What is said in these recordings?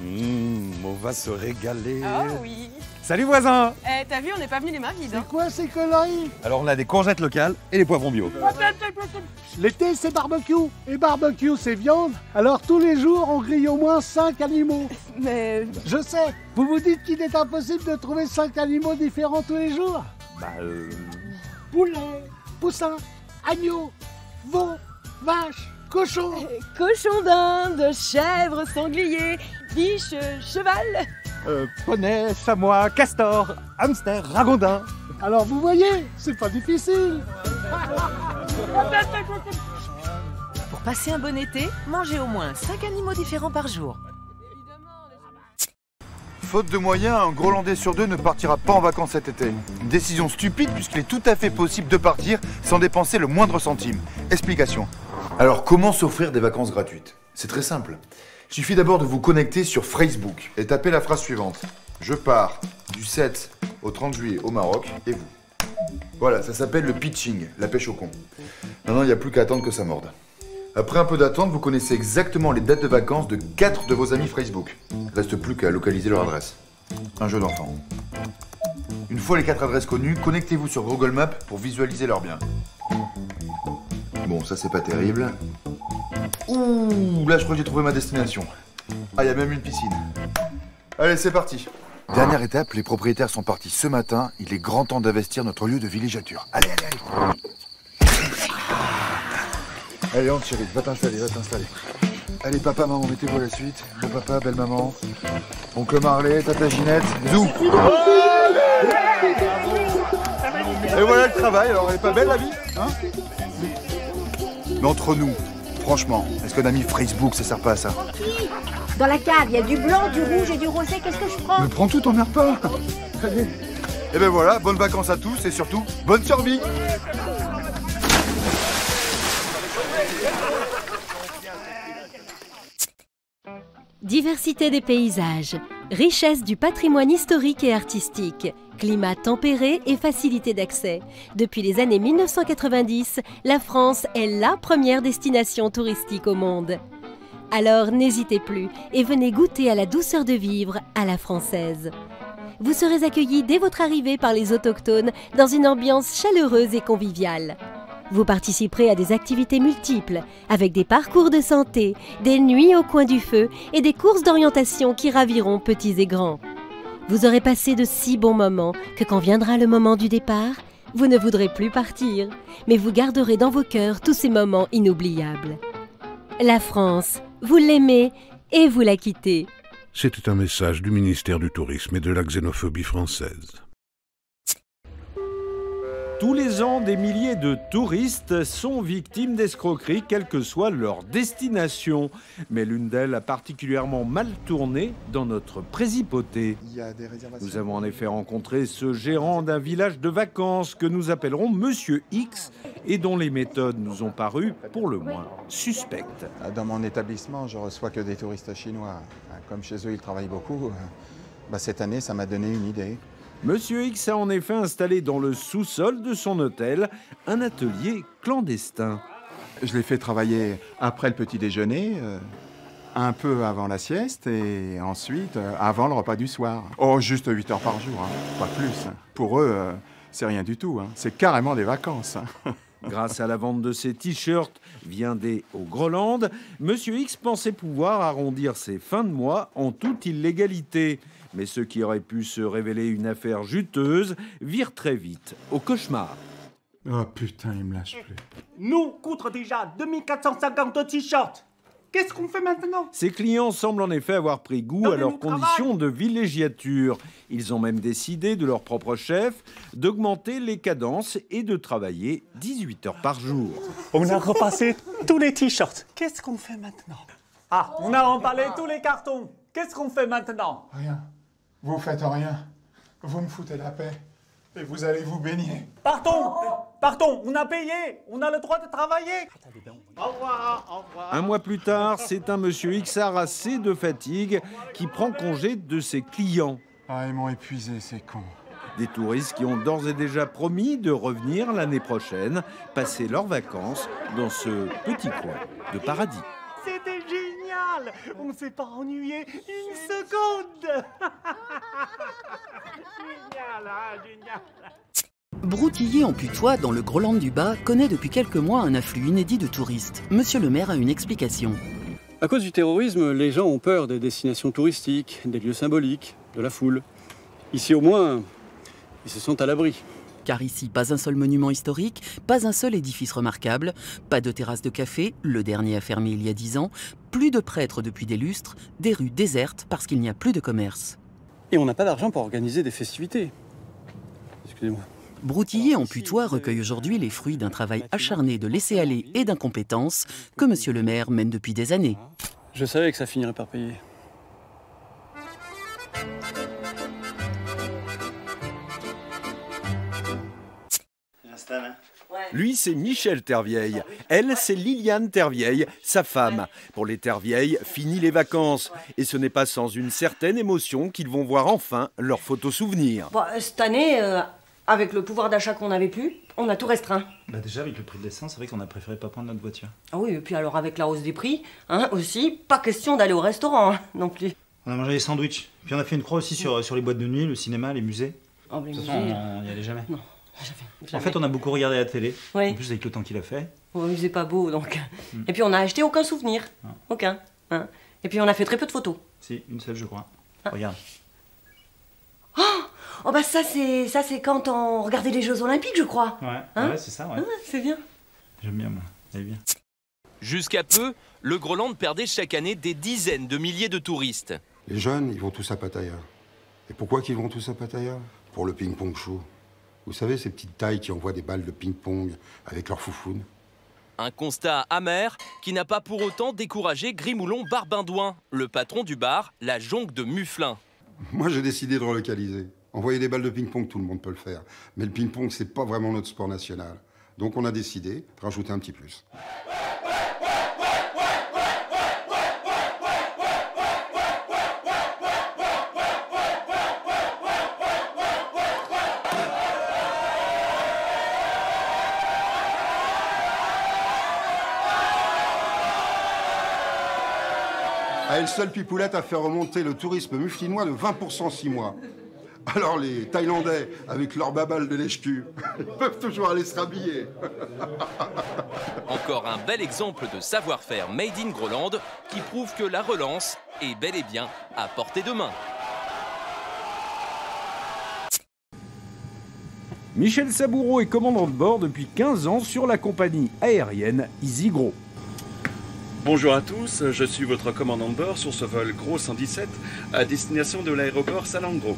On va se régaler. Oh oui. Salut voisin. Eh, t'as vu, on n'est pas venu les mains vides. C'est quoi ces conneries? Alors on a des courgettes locales et des poivrons bio. L'été c'est barbecue. Et barbecue c'est viande. Alors tous les jours on grille au moins 5 animaux. Mais Je sais, vous vous dites qu'il est impossible de trouver 5 animaux différents tous les jours? Poulet, poussin, agneau, veau, vache, cochon. cochon d'Inde, chèvre, sanglier, biche, cheval. Poney, chamois, castor, hamster, ragondin. Alors vous voyez, c'est pas difficile. Pour passer un bon été, mangez au moins 5 animaux différents par jour. Faute de moyens, un Grolandais sur 2 ne partira pas en vacances cet été. Une décision stupide puisqu'il est tout à fait possible de partir sans dépenser le moindre centime. Explication. Alors comment s'offrir des vacances gratuites? C'est très simple. Il suffit d'abord de vous connecter sur Facebook et taper la phrase suivante. Je pars du 7 au 30 juillet au Maroc et vous. Voilà, ça s'appelle le pitching, la pêche au con. Maintenant, il n'y a plus qu'à attendre que ça morde. Après un peu d'attente, vous connaissez exactement les dates de vacances de 4 de vos amis Facebook. Reste plus qu'à localiser leur adresse. Un jeu d'enfant. Une fois les 4 adresses connues, connectez-vous sur Google Maps pour visualiser leurs biens. Bon, ça c'est pas terrible. Ouh, là je crois que j'ai trouvé ma destination. Ah, il y a même une piscine. Allez, c'est parti. Dernière étape, les propriétaires sont partis ce matin. Il est grand temps d'investir notre lieu de villégiature. Allez, allez, allez. Allez, entre chérie, va t'installer, va t'installer. Allez, papa, maman, mettez-vous à la suite. Beau papa, belle maman. Oncle Marley, tata Ginette, zou. Et voilà le travail, alors elle est pas belle la vie, hein? Mais entre nous, franchement, est-ce qu'un ami Facebook, ça sert pas à ça? Dans la cave, il y a du blanc, du rouge et du rosé. Qu'est-ce que je prends? Mais prends tout, t'emmerdes pas. Allez. Et ben voilà, bonnes vacances à tous et surtout, bonne survie. Diversité des paysages, richesse du patrimoine historique et artistique, climat tempéré et facilité d'accès. Depuis les années 1990, la France est la première destination touristique au monde. Alors n'hésitez plus et venez goûter à la douceur de vivre à la française. Vous serez accueillis dès votre arrivée par les autochtones dans une ambiance chaleureuse et conviviale. Vous participerez à des activités multiples, avec des parcours de santé, des nuits au coin du feu et des courses d'orientation qui raviront petits et grands. Vous aurez passé de si bons moments que quand viendra le moment du départ, vous ne voudrez plus partir, mais vous garderez dans vos cœurs tous ces moments inoubliables. La France, vous l'aimez et vous la quittez. C'était un message du ministère du Tourisme et de la xénophobie française. Tous les ans, des milliers de touristes sont victimes d'escroqueries, quelle que soit leur destination. Mais l'une d'elles a particulièrement mal tourné dans notre Présipauté. Nous avons en effet rencontré ce gérant d'un village de vacances que nous appellerons Monsieur X et dont les méthodes nous ont paru, pour le moins, suspectes. Dans mon établissement, je reçois que des touristes chinois. Comme chez eux, ils travaillent beaucoup, cette année, ça m'a donné une idée. Monsieur X a en effet installé dans le sous-sol de son hôtel un atelier clandestin. Je l'ai fait travailler après le petit déjeuner, un peu avant la sieste et ensuite avant le repas du soir. Oh, juste 8 heures par jour, pas plus. Pour eux, c'est rien du tout, c'est carrément des vacances. Grâce à la vente de ses t-shirts viandés au Groland, Monsieur X pensait pouvoir arrondir ses fins de mois en toute illégalité. Mais ce qui aurait pu se révéler une affaire juteuse vire très vite au cauchemar. Oh putain, il me lâche plus. Nous coûte déjà 2450 t-shirts. Qu'est-ce qu'on fait maintenant? Ses clients semblent en effet avoir pris goût à leurs conditions de villégiature. Ils ont même décidé de leur propre chef d'augmenter les cadences et de travailler 18 heures par jour. On a repassé tous les t-shirts. Qu'est-ce qu'on fait maintenant? Ah, on a emballé tous les cartons. Qu'est-ce qu'on fait maintenant? Rien. Vous faites rien. Vous me foutez la paix. Et vous allez vous baigner. Partons! Partons! On a payé! On a le droit de travailler! Au revoir! Au revoir! Un mois plus tard, c'est un Monsieur X harassé de fatigue qui prend congé de ses clients. Ah, ils m'ont épuisé, ces cons. Des touristes qui ont d'ores et déjà promis de revenir l'année prochaine, passer leurs vacances dans ce petit coin de paradis. C'était génial! génial. On ne s'est pas ennuyé une seconde. Génial, hein, génial. Broutilly en Putois, dans le Groland du Bas, connaît depuis quelques mois un afflux inédit de touristes. Monsieur le maire a une explication. À cause du terrorisme, les gens ont peur des destinations touristiques, des lieux symboliques, de la foule. Ici au moins, ils se sentent à l'abri. Car ici, pas un seul monument historique, pas un seul édifice remarquable, pas de terrasse de café, le dernier a fermé il y a 10 ans, plus de prêtres depuis des lustres, des rues désertes parce qu'il n'y a plus de commerce. Et on n'a pas d'argent pour organiser des festivités. Excusez-moi. Broutilly en Putois recueille aujourd'hui les fruits d'un travail acharné de laisser-aller et d'incompétence que monsieur le maire mène depuis des années. Je savais que ça finirait par payer. Lui, c'est Michel Tervieille. Elle, c'est Liliane Tervieille, sa femme. Pour les Tervieille, fini les vacances. Et ce n'est pas sans une certaine émotion qu'ils vont voir enfin leurs photos souvenirs. Bon, cette année, avec le pouvoir d'achat qu'on n'avait plus, on a tout restreint. Bah déjà, avec le prix de l'essence, c'est vrai qu'on a préféré pas prendre notre voiture. Ah oui, et puis alors avec la hausse des prix, hein, aussi, pas question d'aller au restaurant, hein, non plus. On a mangé des sandwichs. Puis on a fait une croix aussi sur les boîtes de nuit, le cinéma, les musées. Oh, les de toute musées, façon, on n'y allait jamais. Non, jamais. En fait, on a beaucoup regardé la télé. Oui. En plus, avec le temps qu'il a fait. Oui, c'est pas beau, donc. Et puis on a acheté aucun souvenir. Ah. Aucun. Hein. Et puis on a fait très peu de photos. Si, une seule, je crois. Ah. Regarde. Oh bah ça c'est quand on regardait les Jeux Olympiques, je crois. Ouais, Hein, ouais, c'est ça, ouais. c'est bien. J'aime bien, moi. Elle est bien. Jusqu'à peu, le Groland perdait chaque année des dizaines de milliers de touristes. Les jeunes, ils vont tous à Pattaya. Et pourquoi qu'ils vont tous à Pattaya? Pour le ping-pong show. Vous savez, ces petites tailles qui envoient des balles de ping-pong avec leurs foufounes. Un constat amer qui n'a pas pour autant découragé Grimoulon Barbindouin, le patron du bar La Jonque de Mufflin. Moi, j'ai décidé de relocaliser. Envoyer des balles de ping-pong, tout le monde peut le faire. Mais le ping-pong, c'est pas vraiment notre sport national. Donc on a décidé de rajouter un petit plus. À elle seule, Pipoulette a fait remonter le tourisme mufflinois de 20% en 6 mois. Alors les Thaïlandais, avec leur babal de lèche-cul, ils peuvent toujours aller se rhabiller. Encore un bel exemple de savoir-faire made in Groland qui prouve que la relance est bel et bien à portée de main. Michel Saboureau est commandant de bord depuis 15 ans sur la compagnie aérienne EasyGros. Bonjour à tous, je suis votre commandant de bord sur ce vol Gros 117 à destination de l'aéroport Salangro.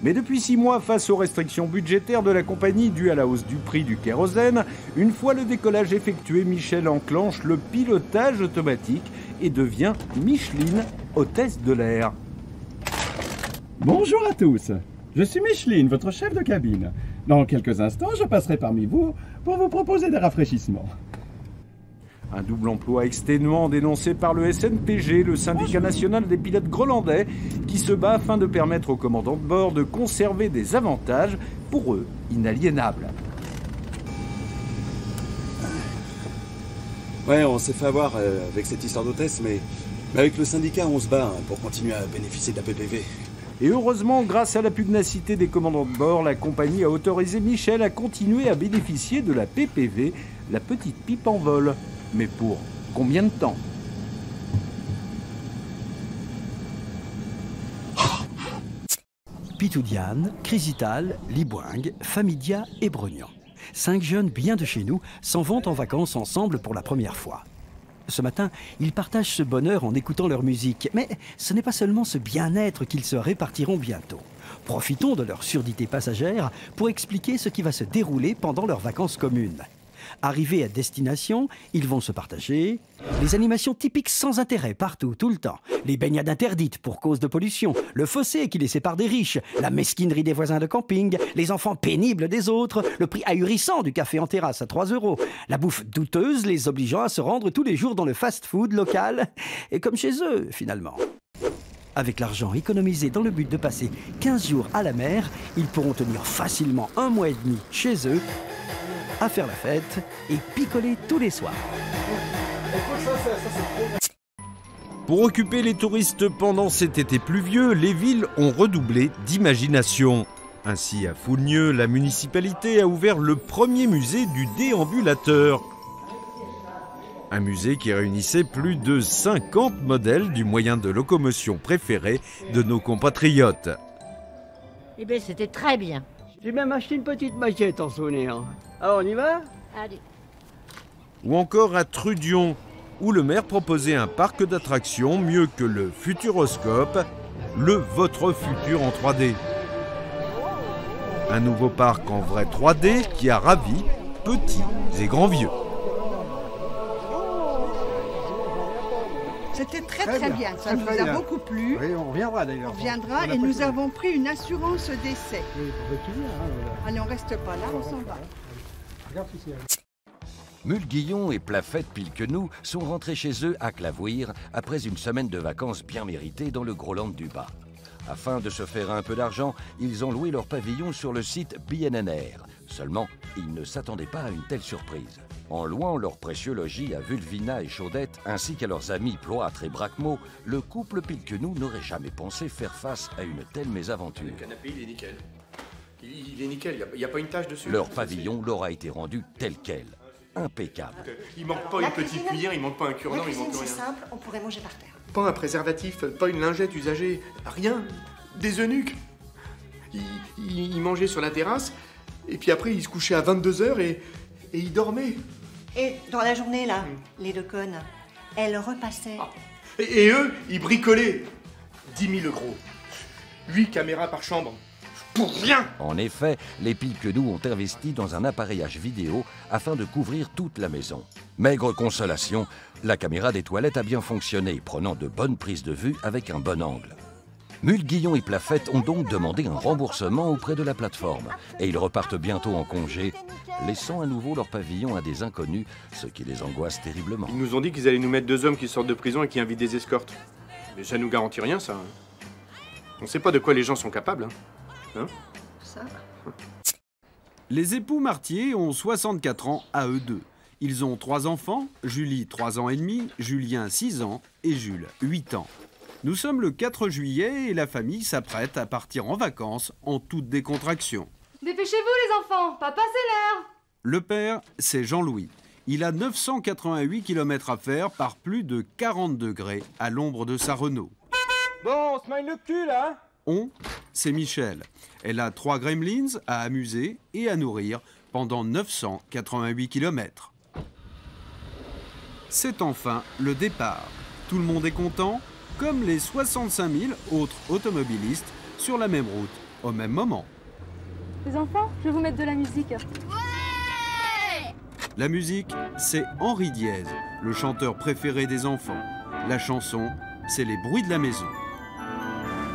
Mais depuis 6 mois, face aux restrictions budgétaires de la compagnie dues à la hausse du prix du kérosène, une fois le décollage effectué, Michel enclenche le pilotage automatique et devient Micheline, hôtesse de l'air. Bonjour à tous, je suis Micheline, votre chef de cabine. Dans quelques instants, je passerai parmi vous pour vous proposer des rafraîchissements. Un double emploi exténuant dénoncé par le SNPG, le syndicat national des pilotes grolandais, qui se bat afin de permettre aux commandants de bord de conserver des avantages, pour eux, inaliénables. Ouais, on s'est fait avoir avec cette histoire d'hôtesse, mais avec le syndicat, on se bat pour continuer à bénéficier de la PPV. Et heureusement, grâce à la pugnacité des commandants de bord, la compagnie a autorisé Michel à continuer à bénéficier de la PPV, la petite pipe en vol. Mais pour combien de temps? Pitoudiane, Crisital, Liboingue, Famidia et Brognan. 5 jeunes bien de chez nous s'en vont en vacances ensemble pour la première fois. Ce matin, ils partagent ce bonheur en écoutant leur musique. Mais ce n'est pas seulement ce bien-être qu'ils se répartiront bientôt. Profitons de leur surdité passagère pour expliquer ce qui va se dérouler pendant leurs vacances communes. Arrivés à destination, ils vont se partager les animations typiques sans intérêt partout, tout le temps. Les baignades interdites pour cause de pollution, le fossé qui les sépare des riches, la mesquinerie des voisins de camping, les enfants pénibles des autres, le prix ahurissant du café en terrasse à 3 €, la bouffe douteuse les obligeant à se rendre tous les jours dans le fast-food local, et comme chez eux, finalement. Avec l'argent économisé dans le but de passer 15 jours à la mer, ils pourront tenir facilement 1 mois et demi chez eux, à faire la fête et picoler tous les soirs. Pour occuper les touristes pendant cet été pluvieux, les villes ont redoublé d'imagination. Ainsi, à Foulnieu, la municipalité a ouvert le premier musée du déambulateur. Un musée qui réunissait plus de 50 modèles du moyen de locomotion préféré de nos compatriotes. Eh bien, c'était très bien. J'ai même acheté une petite maquette en souvenir. Alors, on y va? Allez. Ou encore à Trudion, où le maire proposait un parc d'attractions mieux que le Futuroscope, le Votre Futur en 3D. Un nouveau parc en vrai 3D qui a ravi petits et grands vieux. C'était très bien, ça nous a beaucoup plu. Oui, on reviendra d'ailleurs. On reviendra et nous avons pris une assurance d'essai. Allez, on reste pas là, on s'en va. Mulguillon et Plafette, pile que nous, sont rentrés chez eux à Clavouir après une semaine de vacances bien méritée dans le Gros Land du Bas. Afin de se faire un peu d'argent, ils ont loué leur pavillon sur le site BNNR. Seulement, ils ne s'attendaient pas à une telle surprise. En louant leur précieux logis à Vulvina et Chaudette, ainsi qu'à leurs amis Ploâtre et Bracmo, le couple pile que nous n'aurait jamais pensé faire face à une telle mésaventure. Le canapé, il est nickel. Il est nickel, il n'y a pas une tache dessus. Leur pavillon leur a été rendu tel quel. Impeccable. Il manque pas une petite cuillère, il manque pas un cure-dent, il manque rien. C'est simple, on pourrait manger par terre. Pas un préservatif, pas une lingette usagée, rien. Des eunuques. Il mangeait sur la terrasse, et puis après il se couchait à 22h et il dormait. Et dans la journée, là, les deux connes, elles repassaient. Et eux, ils bricolaient. 10 000 gros. 8 caméras par chambre. Pour rien! En effet, les piles que nous ont investi dans un appareillage vidéo afin de couvrir toute la maison. Maigre consolation, la caméra des toilettes a bien fonctionné, prenant de bonnes prises de vue avec un bon angle. Mulguillon et Plafette ont donc demandé un remboursement auprès de la plateforme. Et ils repartent bientôt en congé, laissant à nouveau leur pavillon à des inconnus, ce qui les angoisse terriblement. Ils nous ont dit qu'ils allaient nous mettre 2 hommes qui sortent de prison et qui invitent des escortes. Mais ça nous garantit rien, ça. On sait pas de quoi les gens sont capables, hein. Hein? Ça. Les époux Martier ont 64 ans à eux deux. Ils ont 3 enfants, Julie 3 ans et demi, Julien 6 ans et Jules 8 ans. Nous sommes le 4 juillet et la famille s'apprête à partir en vacances en toute décontraction. Dépêchez-vous les enfants, papa c'est l'heure. Le père, c'est Jean-Louis. Il a 988 km à faire par plus de 40 degrés à l'ombre de sa Renault. Bon, on se maille le cul là. C'est Michel. Elle a 3 gremlins à amuser et à nourrir pendant 988 km. C'est enfin le départ. Tout le monde est content, comme les 65 000 autres automobilistes sur la même route au même moment. Les enfants, je vais vous mettre de la musique. La musique, c'est Henri Diez, le chanteur préféré des enfants. La chanson, c'est les bruits de la maison.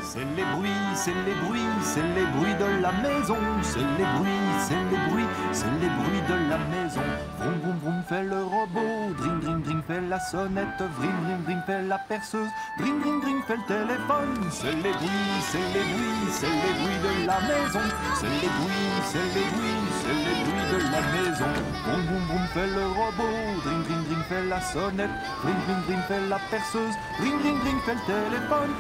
C'est les bruits, c'est les bruits, c'est les bruits de la maison. C'est les bruits, c'est les bruits, c'est les bruits de la maison. Vroom, vroom, vroom, fait le robot. Dring, dring, dring, fait la sonnette. Vring, dring, dring, fait la perceuse. Dring, dring, dring, fait le téléphone. C'est les bruits, c'est les bruits, c'est les bruits de la maison. C'est les bruits, c'est les bruits, c'est les bruits de la maison. Vroom, vroom, vroom, fait le robot. Dring, dring, dring, fait la sonnette. Dring, dring, dring, fait la perceuse. Dring, dring, dring, fait le téléphone.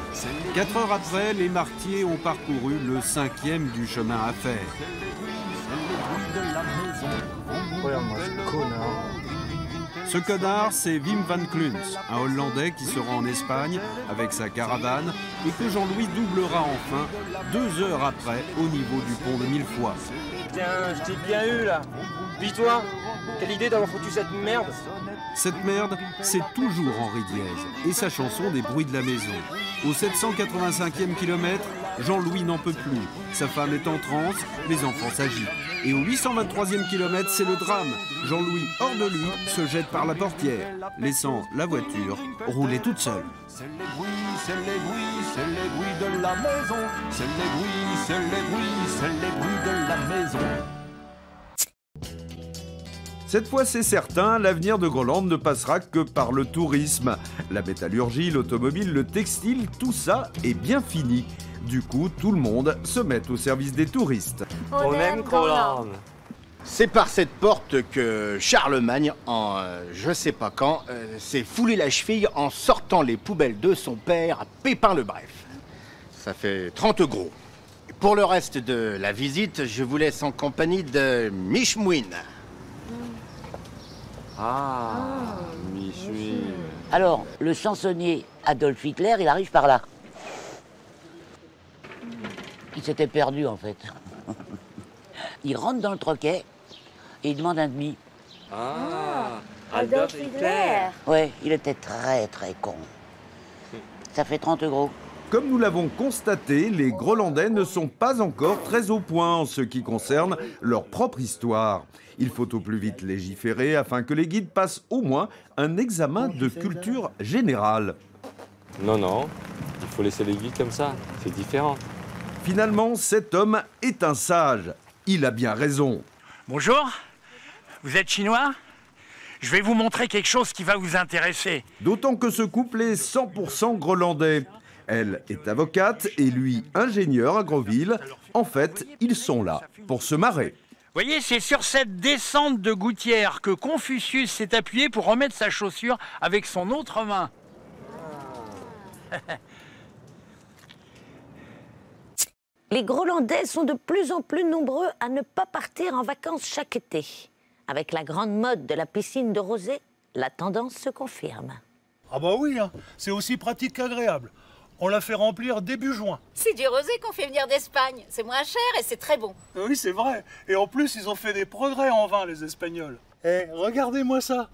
4 heures après, les Martier ont parcouru le 5e du chemin à faire. Ce connard, c'est Wim van Kluns, un Hollandais qui se rend en Espagne avec sa caravane et que Jean-Louis doublera enfin 2 heures après au niveau du pont de Millefoy. Tiens, je t'ai bien eu là. Puis toi, quelle idée d'avoir foutu cette merde? Cette merde, c'est toujours Henri Diez et sa chanson des bruits de la maison. Au 785e kilomètre, Jean-Louis n'en peut plus. Sa femme est en transe, les enfants s'agitent. Et au 823e kilomètre, c'est le drame. Jean-Louis, hors de lui, se jette par la portière, laissant la voiture rouler toute seule. C'est les bruits, c'est les bruits, c'est les bruits de la maison. C'est les bruits, c'est les bruits, c'est les bruits de la maison. Cette fois, c'est certain, l'avenir de Groland ne passera que par le tourisme. La métallurgie, l'automobile, le textile, tout ça est bien fini. Du coup, tout le monde se met au service des touristes. On aime Groland. C'est par cette porte que Charlemagne, en je sais pas quand, s'est foulé la cheville en sortant les poubelles de son père, Pépin le Bref. Ça fait 30 gros. Pour le reste de la visite, je vous laisse en compagnie de Michmouine. Michmouine. Alors, le chansonnier Adolf Hitler, il arrive par là. Il s'était perdu, en fait. Il rentre dans le troquet et il demande un demi. Adolf Hitler. Ouais, il était très très con. Ça fait 30 gros. Comme nous l'avons constaté, les Grolandais ne sont pas encore très au point en ce qui concerne leur propre histoire. Il faut au plus vite légiférer afin que les guides passent au moins un examen de culture générale. Non, il faut laisser les guides comme ça, c'est différent. Finalement, cet homme est un sage. Il a bien raison. Bonjour, vous êtes chinois? Je vais vous montrer quelque chose qui va vous intéresser. D'autant que ce couple est 100% grolandais. Elle est avocate et lui ingénieur à Groville. En fait, ils sont là pour se marrer. Voyez, c'est sur cette descente de gouttière que Confucius s'est appuyé pour remettre sa chaussure avec son autre main. Les Grolandais sont de plus en plus nombreux à ne pas partir en vacances chaque été. Avec la grande mode de la piscine de rosée, la tendance se confirme. Ah bah oui, hein. C'est aussi pratique qu'agréable. On la fait remplir début juin. C'est du rosé qu'on fait venir d'Espagne. C'est moins cher et c'est très bon. Oui, c'est vrai. Et en plus, ils ont fait des progrès en vin, les Espagnols. Eh, regardez-moi ça.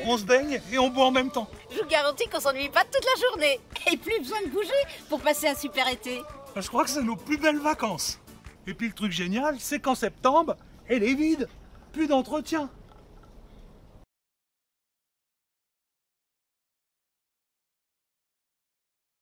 On se baigne et on boit en même temps. Je vous garantis qu'on s'ennuie pas toute la journée. Et plus besoin de bouger pour passer un super été. Je crois que c'est nos plus belles vacances. Et puis le truc génial, c'est qu'en septembre, elle est vide. Plus d'entretien.